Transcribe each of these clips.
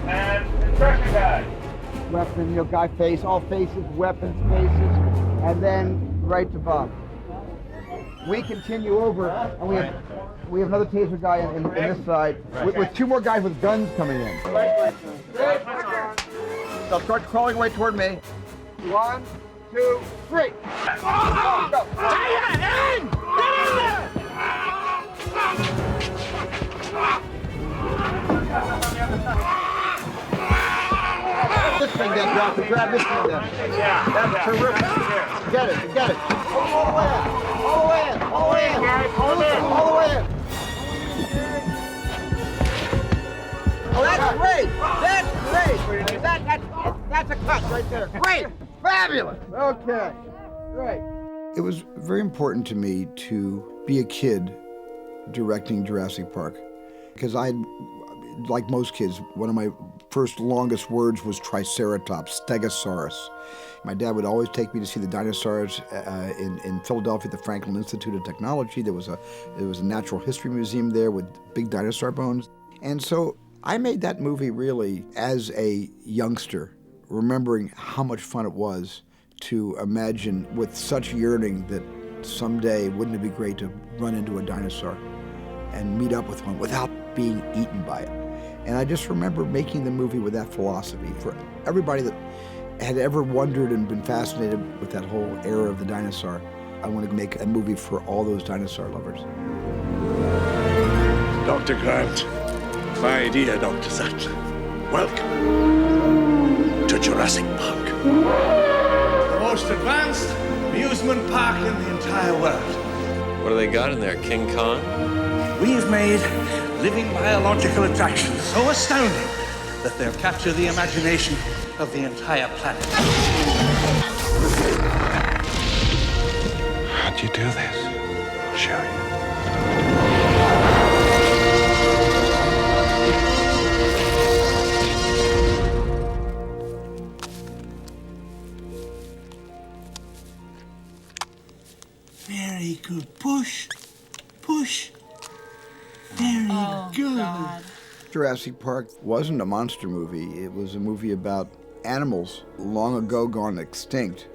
And instruction guide. Weapon, guy face, all faces, weapons, faces, and then right to Bob. We continue over, and we have another taser guy in this side, with two more guys with guns coming in. They'll start crawling away toward me. 1, 2, 3. Go. This thing then, Ralph, grab this thing then. Yeah. That's terrific. Get it. All the way in. All the way in. All the way in. All the way in. Oh, that's great. That's great. That's a cut right there. Great. Fabulous. Okay. Great. It was very important to me to be a kid directing Jurassic Park, because like most kids, one of my first longest words was Triceratops, Stegosaurus. My dad would always take me to see the dinosaurs in Philadelphia, the Franklin Institute of Technology. There was a natural history museum there with big dinosaur bones. And so I made that movie really as a youngster, remembering how much fun it was to imagine with such yearning that someday wouldn't it be great to run into a dinosaur and meet up with one without being eaten by it. And I just remember making the movie with that philosophy. For everybody that had ever wondered and been fascinated with that whole era of the dinosaur, I wanted to make a movie for all those dinosaur lovers. Dr. Grant, my dear Dr. Sattler, welcome to Jurassic Park. The most advanced amusement park in the entire world. What do they got in there, King Kong? We've made living biological attractions so astounding that they'll capture the imagination of the entire planet. How'd you do this? I'll show you. Very good. Push. Very good. God. Jurassic Park wasn't a monster movie. It was a movie about animals long ago gone extinct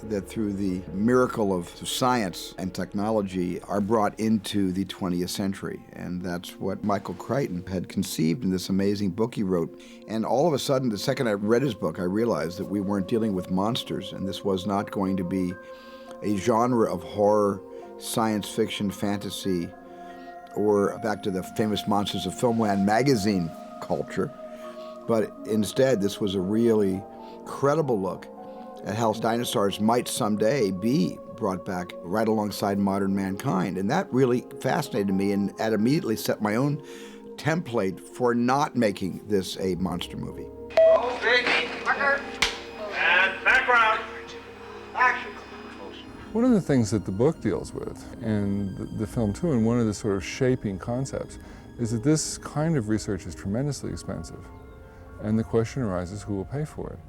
that through the miracle of science and technology are brought into the 20th century. And that's what Michael Crichton had conceived in this amazing book he wrote. And all of a sudden, the second I read his book, I realized that we weren't dealing with monsters, and this was not going to be a genre of horror, science fiction, fantasy, or back to the famous Monsters of Filmland magazine culture. But instead, this was a really credible look at how dinosaurs might someday be brought back right alongside modern mankind. And that really fascinated me, and that immediately set my own template for not making this a monster movie. Roll, baby. And background. Action. One of the things that the book deals with, and the film too, and one of the sort of shaping concepts, is that this kind of research is tremendously expensive. And the question arises, who will pay for it?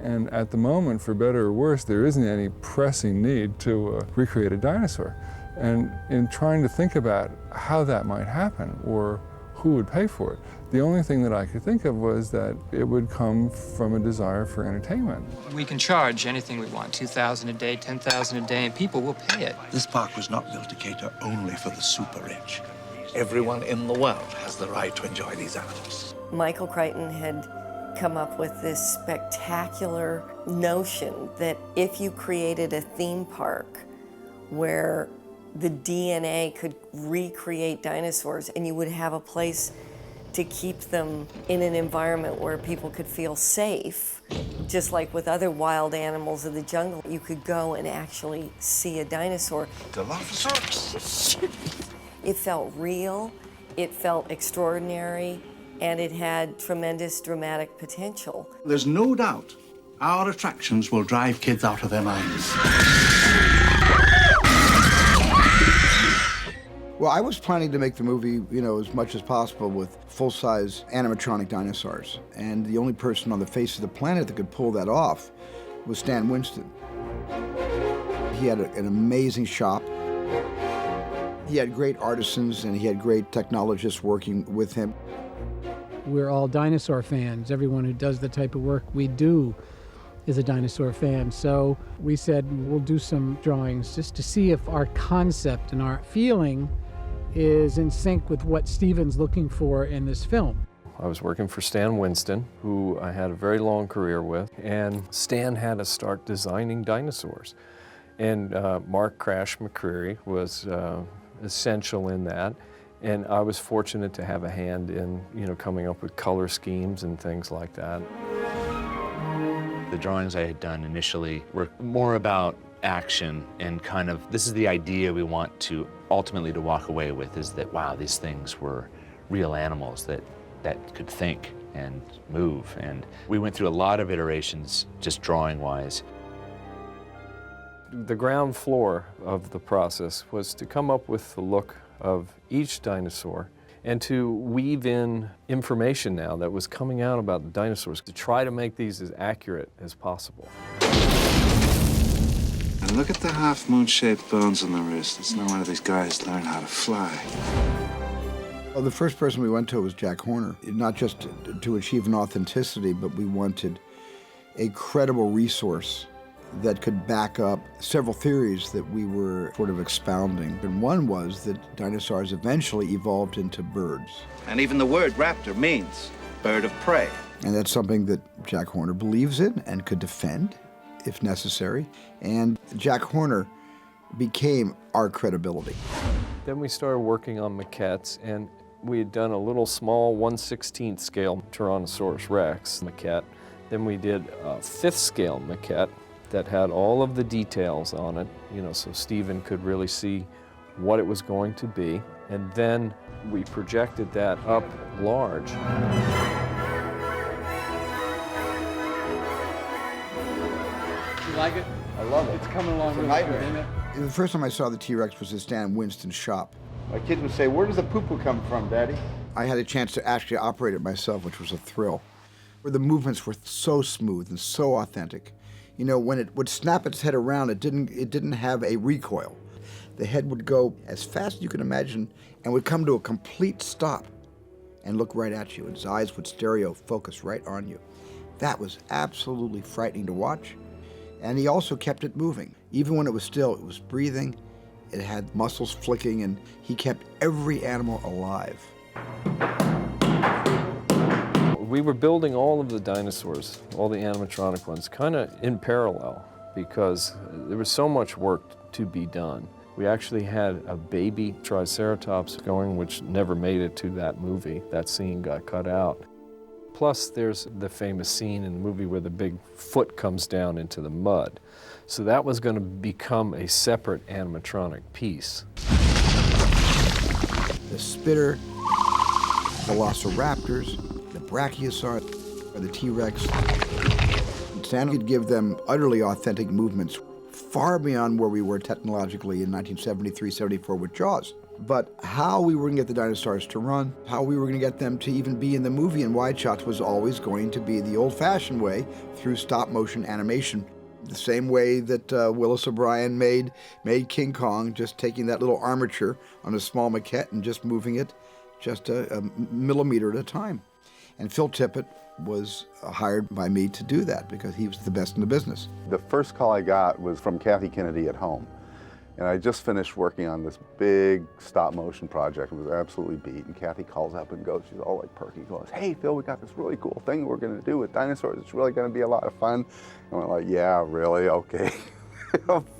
And at the moment, for better or worse, there isn't any pressing need to recreate a dinosaur. And in trying to think about how that might happen, or who would pay for it, the only thing that I could think of was that it would come from a desire for entertainment. We can charge anything we want, $2,000 a day, $10,000 a day, and people will pay it. This park was not built to cater only for the super rich. Everyone in the world has the right to enjoy these animals. Michael Crichton had come up with this spectacular notion that if you created a theme park where the DNA could recreate dinosaurs, and you would have a place to keep them in an environment where people could feel safe, just like with other wild animals of the jungle, you could go and actually see a dinosaur. Dilophosaurus. It felt real, it felt extraordinary, and it had tremendous dramatic potential. There's no doubt our attractions will drive kids out of their minds. Well, I was planning to make the movie, as much as possible with full-size animatronic dinosaurs. And the only person on the face of the planet that could pull that off was Stan Winston. He had an amazing shop. He had great artisans, and he had great technologists working with him. we're all dinosaur fans. Everyone who does the type of work we do is a dinosaur fan. So we said we'll do some drawings just to see if our concept and our feeling is in sync with what Steven's looking for in this film. I was working for Stan Winston, who I had a very long career with, and Stan had us start designing dinosaurs. And Mark Crash McCreary was essential in that. And I was fortunate to have a hand in, coming up with color schemes and things like that. The drawings I had done initially were more about action and kind of, this is the idea we want to ultimately to walk away with, is that, wow, these things were real animals that could think and move. And we went through a lot of iterations, just drawing-wise. The ground floor of the process was to come up with the look of each dinosaur and to weave in information now that was coming out about the dinosaurs to try to make these as accurate as possible. And look at the half-moon-shaped bones on the wrist. It's no wonder these guys learn how to fly. Well, the first person we went to was Jack Horner, not just to achieve an authenticity, but we wanted a credible resource that could back up several theories that we were sort of expounding. And one was that dinosaurs eventually evolved into birds. And even the word raptor means bird of prey. And that's something that Jack Horner believes in and could defend if necessary. And Jack Horner became our credibility. Then we started working on maquettes, and we had done a little small 1/16 scale Tyrannosaurus Rex maquette. Then we did a 5th scale maquette that had all of the details on it, so Steven could really see what it was going to be. And then we projected that up large. You like it? I love it. It's coming along really good, isn't it? The first time I saw the T-Rex was at Stan Winston's shop. My kids would say, "Where does the poo-poo come from, Daddy?" I had a chance to actually operate it myself, which was a thrill. Where the movements were so smooth and so authentic. When it would snap its head around, it didn't have a recoil. The head would go as fast as you can imagine and would come to a complete stop and look right at you. And its eyes would stereo focus right on you. That was absolutely frightening to watch. And he also kept it moving. Even when it was still, it was breathing, it had muscles flicking, and he kept every animal alive. We were building all of the dinosaurs, all the animatronic ones, kind of in parallel because there was so much work to be done. We actually had a baby Triceratops going, which never made it to that movie. That scene got cut out. Plus, there's the famous scene in the movie where the big foot comes down into the mud. So that was going to become a separate animatronic piece. The spitter, velociraptors, the brachiosaur, or the T-Rex. Stan could give them utterly authentic movements, far beyond where we were technologically in 1973-74 with Jaws. But how we were going to get the dinosaurs to run, how we were going to get them to even be in the movie in wide shots was always going to be the old-fashioned way, through stop-motion animation. The same way that Willis O'Brien made King Kong, just taking that little armature on a small maquette and just moving it just a millimeter at a time. And Phil Tippett was hired by me to do that because he was the best in the business. The first call I got was from Kathy Kennedy at home. And I just finished working on this big stop-motion project. It was absolutely beat. And Kathy calls up and goes, she's all like perky, goes, "Hey, Phil, we got this really cool thing we're going to do with dinosaurs. It's really going to be a lot of fun." And we're like, "Yeah, really? Okay."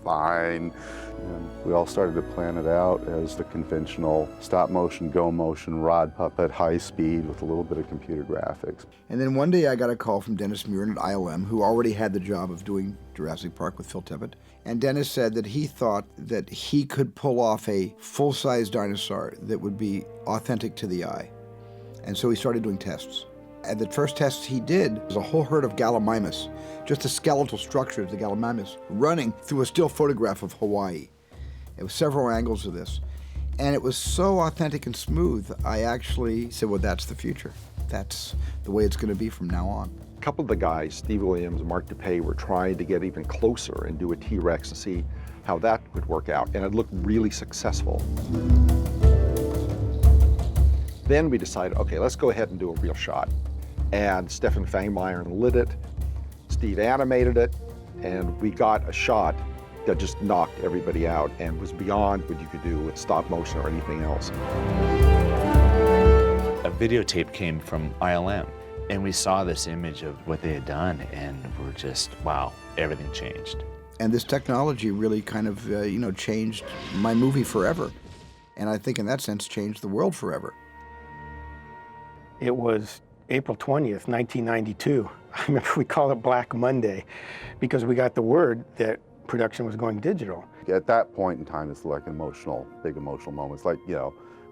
Fine. And we all started to plan it out as the conventional stop-motion, go-motion, rod puppet, high speed with a little bit of computer graphics. And then one day I got a call from Dennis Muren at ILM, who already had the job of doing Jurassic Park with Phil Tippett. And Dennis said that he thought that he could pull off a full-size dinosaur that would be authentic to the eye. And so he started doing tests. And the first tests he did was a whole herd of Gallimimus, just the skeletal structure of the Gallimimus, running through a still photograph of Hawaii. It was several angles of this. And it was so authentic and smooth, I actually said, well, that's the future. That's the way it's going to be from now on. A couple of the guys, Steve Williams and Mark DePay, were trying to get even closer and do a T-Rex and see how that would work out. And it looked really successful. Then we decided, okay, let's go ahead and do a real shot. And Stefan Fangmeyer lit it, Steve animated it, and we got a shot that just knocked everybody out and was beyond what you could do with stop motion or anything else. A videotape came from ILM, and we saw this image of what they had done, and we're just, wow, everything changed. And this technology really kind of, changed my movie forever. And I think in that sense, changed the world forever. It was April 20th, 1992. I remember we called it Black Monday because we got the word that production was going digital. At that point in time, it's like big emotional moments, like,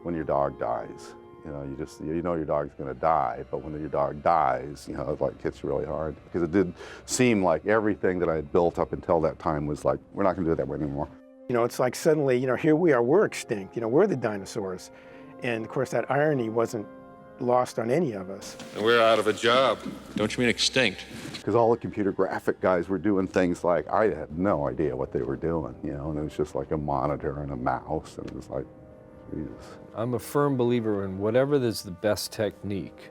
when your dog dies. You know your dog's gonna die, but when your dog dies, it like hits you really hard. Because it did seem like everything that I had built up until that time was like, we're not gonna do it that way anymore. It's like suddenly, here we are, we're extinct, we're the dinosaurs. And of course that irony wasn't lost on any of us. We're out of a job. Don't you mean extinct? Because all the computer graphic guys were doing things like, I had no idea what they were doing, and it was just like a monitor and a mouse, and it was like, Jesus. I'm a firm believer in whatever is the best technique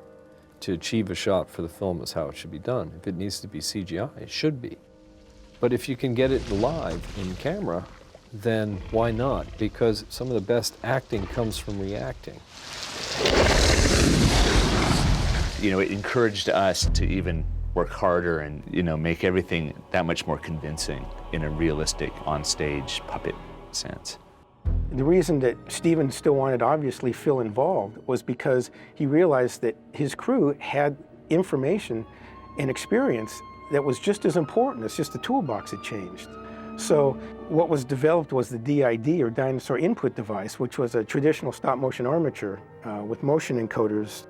to achieve a shot for the film is how it should be done. If it needs to be CGI, it should be. But if you can get it live in camera, then why not? Because some of the best acting comes from reacting. It encouraged us to even work harder and, make everything that much more convincing in a realistic, on-stage puppet sense. The reason that Steven still wanted, obviously, Phil involved was because he realized that his crew had information and experience that was just as important. It's just the toolbox had changed. So what was developed was the DID, or Dinosaur Input Device, which was a traditional stop-motion armature with motion encoders,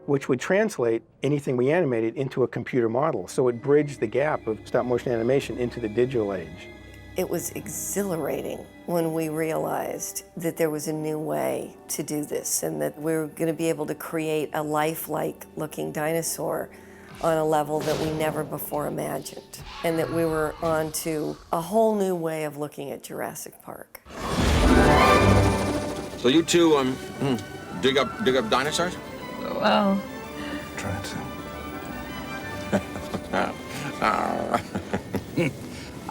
which would translate anything we animated into a computer model. So it bridged the gap of stop-motion animation into the digital age. It was exhilarating when we realized that there was a new way to do this and that we were going to be able to create a lifelike looking dinosaur on a level that we never before imagined, and that we were on to a whole new way of looking at Jurassic Park. So you two dig up dinosaurs? Well, Try to.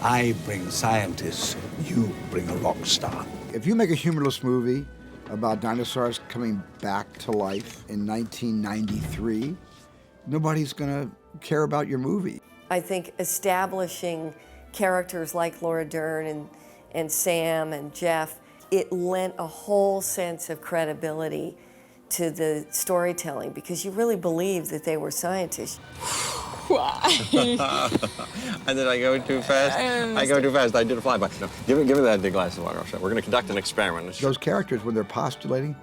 I bring scientists, you bring a rock star. If you make a humorless movie about dinosaurs coming back to life in 1993, nobody's gonna care about your movie. I think establishing characters like Laura Dern and Sam and Jeff, it lent a whole sense of credibility to the storytelling because you really believed that they were scientists. And then I go too fast. I go too fast. I did a flyby. No, give me that big glass of water. We're going to conduct an experiment. Those characters, when they're postulating,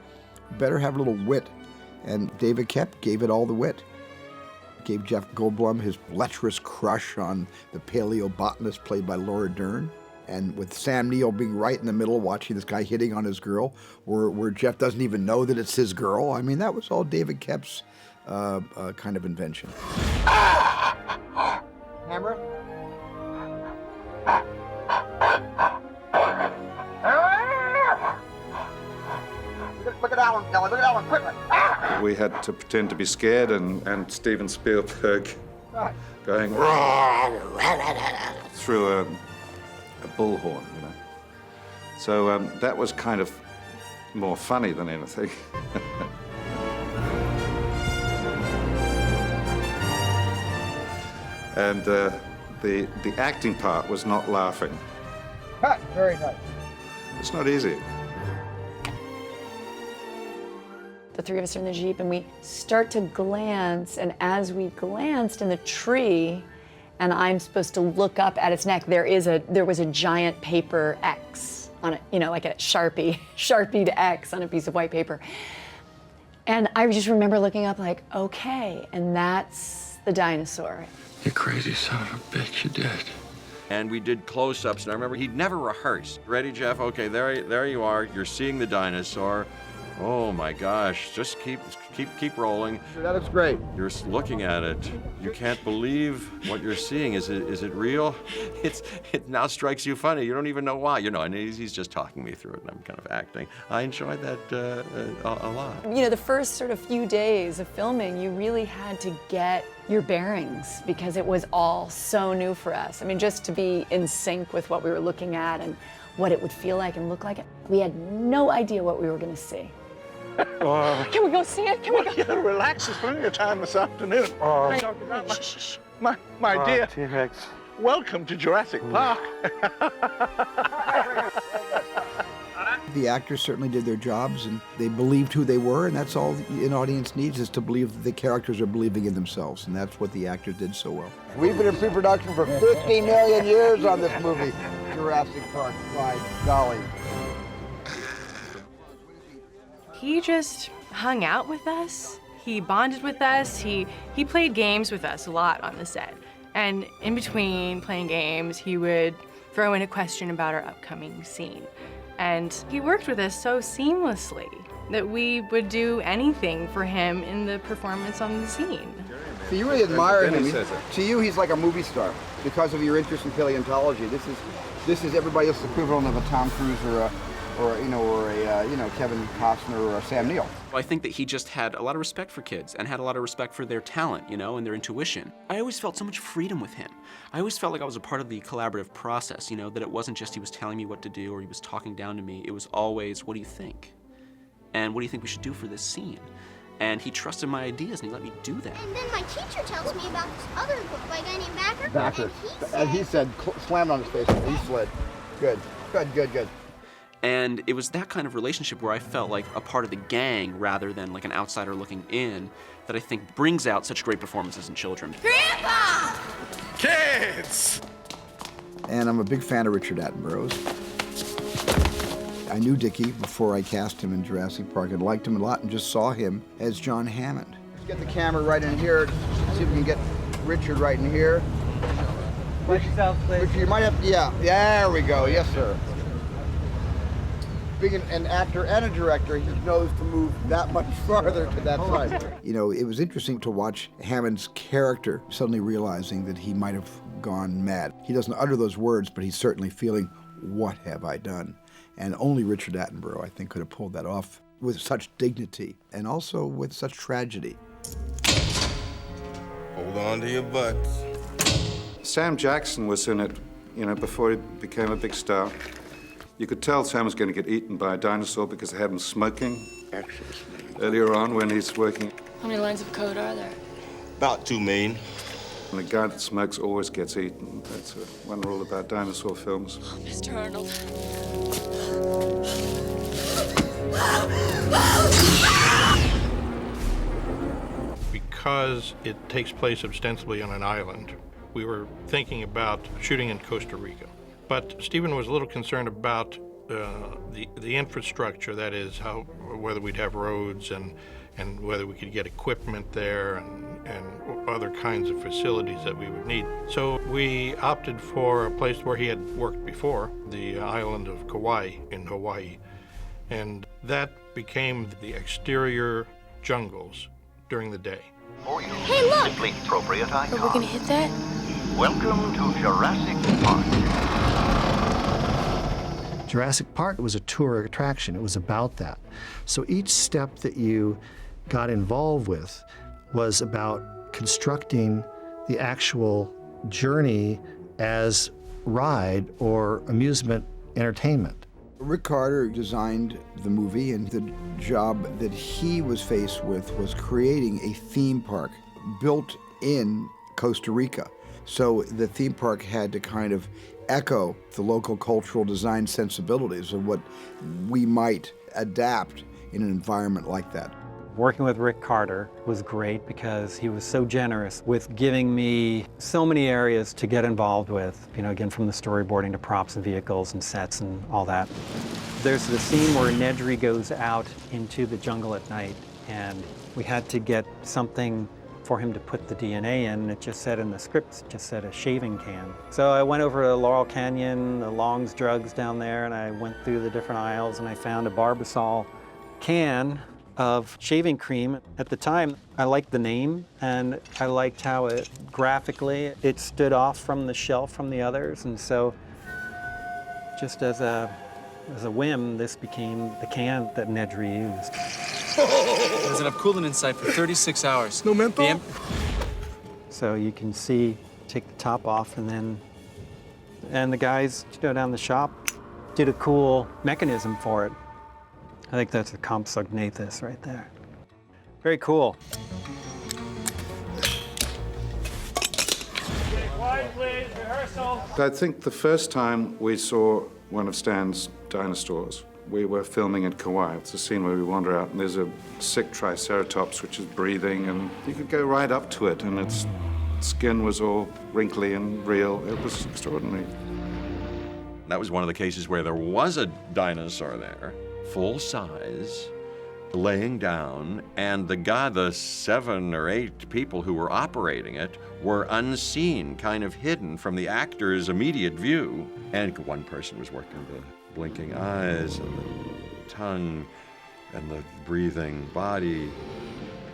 better have a little wit. And David Koepp gave it all the wit. Gave Jeff Goldblum his lecherous crush on the paleobotanist played by Laura Dern. And with Sam Neill being right in the middle, watching this guy hitting on his girl, where Jeff doesn't even know that it's his girl. I mean, that was all David Koepp's kind of invention. Hammer? Look at Alan, Kelly. Look at Alan, quickly. We had to pretend to be scared, and Steven Spielberg going through a bullhorn, So that was kind of more funny than anything. And the acting part was not laughing. Cut. Very nice. It's not easy. the three of us are in the Jeep and we start to glance, and as we glanced in the tree, and I'm supposed to look up at its neck, there was a giant paper X on it, you know, like a Sharpied X on a piece of white paper. And I just remember looking up like, okay, and that's the dinosaur. You crazy son of a bitch, you did. And we did close-ups, and I remember he'd never rehearse. Ready, Jeff? Okay, there you are. You're seeing the dinosaur. Oh my gosh, just keep rolling. That looks great. You're looking at it. You can't believe what you're seeing. Is it real? It now strikes you funny. You don't even know why. You know, and he's just talking me through it, and I'm kind of acting. I enjoyed that a lot. You know, the first sort of few days of filming, you really had to get your bearings because it was all so new for us. I mean, just to be in sync with what we were looking at and what it would feel like and look like. We had no idea what we were going to see. Can we go see it? Can we go? Yeah, relax. There's plenty of time this afternoon. My dear, T-Rex. welcome to Jurassic Park. The actors certainly did their jobs, and they believed who they were, and that's all an audience needs, is to believe that the characters are believing in themselves, and that's what the actors did so well. We've been in pre-production for 50 million years on this movie, Jurassic Park, by golly. He just hung out with us. He bonded with us. He played games with us a lot on the set. And in between playing games, he would throw in a question about our upcoming scene. And he worked with us so seamlessly that we would do anything for him in the performance on the scene. So you really admire him. To you, he's like a movie star because of your interest in paleontology. This is everybody else's equivalent of a Tom Cruise or a Kevin Costner or a Sam Neill. I think that he just had a lot of respect for kids and had a lot of respect for their talent, and their intuition. I always felt so much freedom with him. I always felt like I was a part of the collaborative process, that it wasn't just he was telling me what to do or he was talking down to me. It was always, what do you think? And what do you think we should do for this scene? And he trusted my ideas and he let me do that. And then my teacher tells me about this other book by a guy named Backer. Backer. And he said, slammed on his face, and he slid. Good. And it was that kind of relationship where I felt like a part of the gang rather than like an outsider looking in that I think brings out such great performances in children. Grandpa! Kids! And I'm a big fan of Richard Attenborough's. I knew Dickie before I cast him in Jurassic Park and liked him a lot and just saw him as John Hammond. Let's get the camera right in here, see if we can get Richard right in here. Watch yourself, please. Richard, you might have to, yeah, there we go, yes sir. Being an actor and a director, he knows to move that much farther to that side. It was interesting to watch Hammond's character suddenly realizing that he might have gone mad. He doesn't utter those words, but he's certainly feeling, what have I done? And only Richard Attenborough, I think, could have pulled that off with such dignity and also with such tragedy. Hold on to your butts. Sam Jackson was in it, before he became a big star. You could tell Sam was going to get eaten by a dinosaur because they have him smoking earlier on when he's working. How many lines of code are there? About 2 million. And the guy that smokes always gets eaten. That's one rule about dinosaur films. Oh, Mr. Arnold. Because it takes place ostensibly on an island, we were thinking about shooting in Costa Rica. But Stephen was a little concerned about the infrastructure, that is, whether we'd have roads and whether we could get equipment there and other kinds of facilities that we would need. So we opted for a place where he had worked before, the island of Kauai in Hawaii. And that became the exterior jungles during the day. Hey, look! Simply appropriate icon. Are we gonna hit that? Welcome to Jurassic Park. Jurassic Park was a tour attraction. It was about that. So each step that you got involved with was about constructing the actual journey as ride or amusement entertainment. Rick Carter designed the movie, and the job that he was faced with was creating a theme park built in Costa Rica. So the theme park had to kind of echo the local cultural design sensibilities of what we might adapt in an environment like that. Working with Rick Carter was great because he was so generous with giving me so many areas to get involved with, again, from the storyboarding to props and vehicles and sets and all that. There's the scene where Nedry goes out into the jungle at night, and we had to get something for him to put the DNA in. It just said in the script, it just said a shaving can. So I went over to Laurel Canyon, the Long's Drugs down there, and I went through the different aisles, and I found a Barbasol can of shaving cream. At the time, I liked the name, and I liked how it graphically it stood off from the shelf from the others, and so just as a whim, this became the can that Nedry used. There's enough coolant inside for 36 hours. No menthol? So you can see, take the top off, and the guys down the shop did a cool mechanism for it. I think that's a compsognathus right there. Very cool. Quiet, please. Rehearsal. I think the first time we saw one of Stan's dinosaurs, we were filming in Kauai. It's a scene where we wander out and there's a sick triceratops which is breathing, and you could go right up to it and its skin was all wrinkly and real. It was extraordinary. That was one of the cases where there was a dinosaur there, full size, laying down, and the 7 or 8 people who were operating it were unseen, kind of hidden from the actor's immediate view. And one person was working the blinking eyes and the tongue and the breathing body.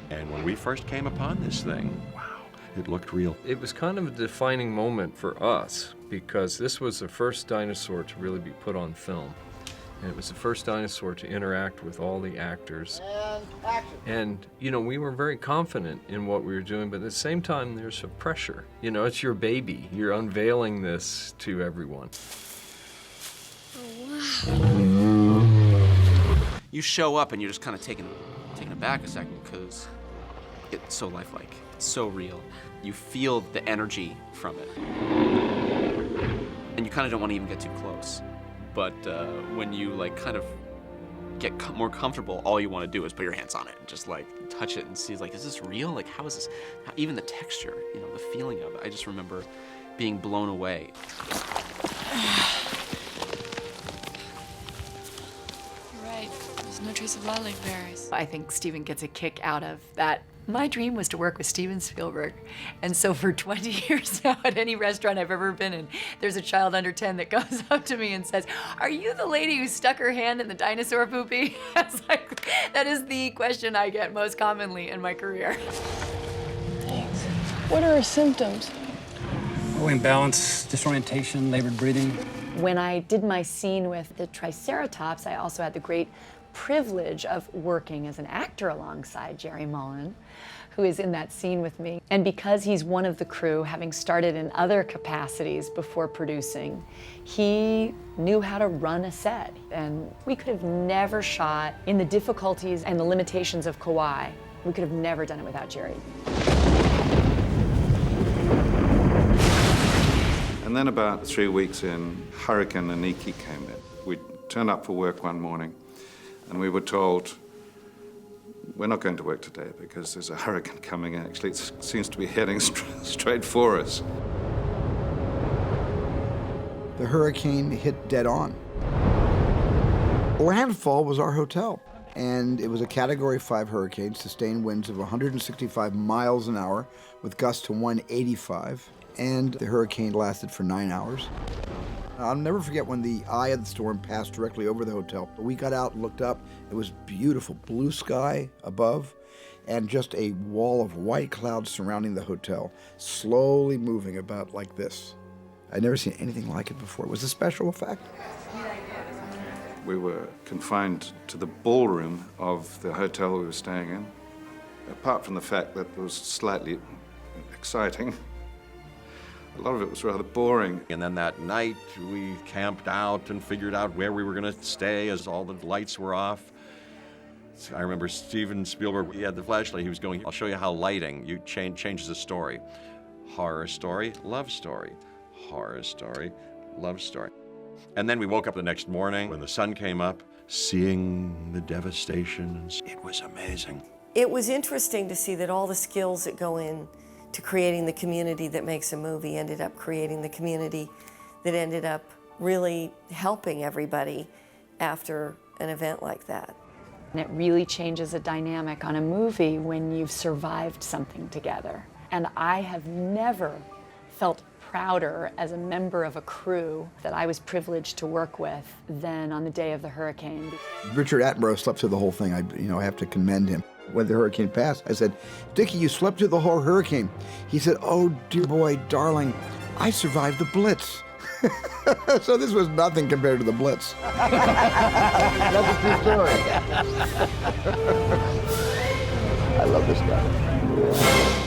And when we first came upon this thing, wow, it looked real. It was kind of a defining moment for us because this was the first dinosaur to really be put on film. And it was the first dinosaur to interact with all the actors. And action. And, you know, we were very confident in what we were doing, but at the same time, there's a pressure. You know, it's your baby. You're unveiling this to everyone. You show up and you're just kind of taken aback a second because it's so lifelike. It's so real. You feel the energy from it. And you kind of don't want to even get too close. But when you like kind of get more comfortable, all you want to do is put your hands on it and just like touch it and see like, is this real? Like, how is this? Even the texture, you know, the feeling of it. I just remember being blown away. You're right. There's no trace of lilac berries. I think Steven gets a kick out of that. My dream was to work with Steven Spielberg. And so for 20 years now, at any restaurant I've ever been in, there's a child under 10 that comes up to me and says, "Are you the lady who stuck her hand in the dinosaur poopy?" It's like, that is the question I get most commonly in my career. Thanks. What are her symptoms? Oh, imbalance, disorientation, labored breathing. When I did my scene with the Triceratops, I also had the great privilege of working as an actor alongside Jerry Mullen, who is in that scene with me. And because he's one of the crew, having started in other capacities before producing, he knew how to run a set. And we could have never shot in the difficulties and the limitations of Kauai. We could have never done it without Jerry. And then about 3 weeks in, Hurricane Aniki came in. We turned up for work one morning, and we were told, we're not going to work today because there's a hurricane coming in. Actually, it seems to be heading straight for us. The hurricane hit dead on. Landfall was our hotel, and it was a Category 5 hurricane, sustained winds of 165 miles an hour with gusts to 185, and the hurricane lasted for 9 hours. I'll never forget when the eye of the storm passed directly over the hotel. We got out and looked up. It was beautiful blue sky above and just a wall of white clouds surrounding the hotel, slowly moving about like this. I'd never seen anything like it before. It was a special effect. We were confined to the ballroom of the hotel we were staying in. Apart from the fact that it was slightly exciting, a lot of it was rather boring. And then that night, we camped out and figured out where we were going to stay as all the lights were off. I remember Steven Spielberg, he had the flashlight, he was going, "I'll show you how lighting changes a story. Horror story, love story. Horror story, love story." And then we woke up the next morning when the sun came up, seeing the devastation. It was amazing. It was interesting to see that all the skills that go in to creating the community that makes a movie ended up creating the community that ended up really helping everybody after an event like that. And it really changes a dynamic on a movie when you've survived something together. And I have never felt prouder as a member of a crew that I was privileged to work with than on the day of the hurricane. Richard Attenborough slept through the whole thing. I have to commend him. When the hurricane passed, I said, "Dickie, you slept through the whole hurricane." He said, "Oh, dear boy, darling, I survived the Blitz." So this was nothing compared to the Blitz. That's a true story. I love this guy.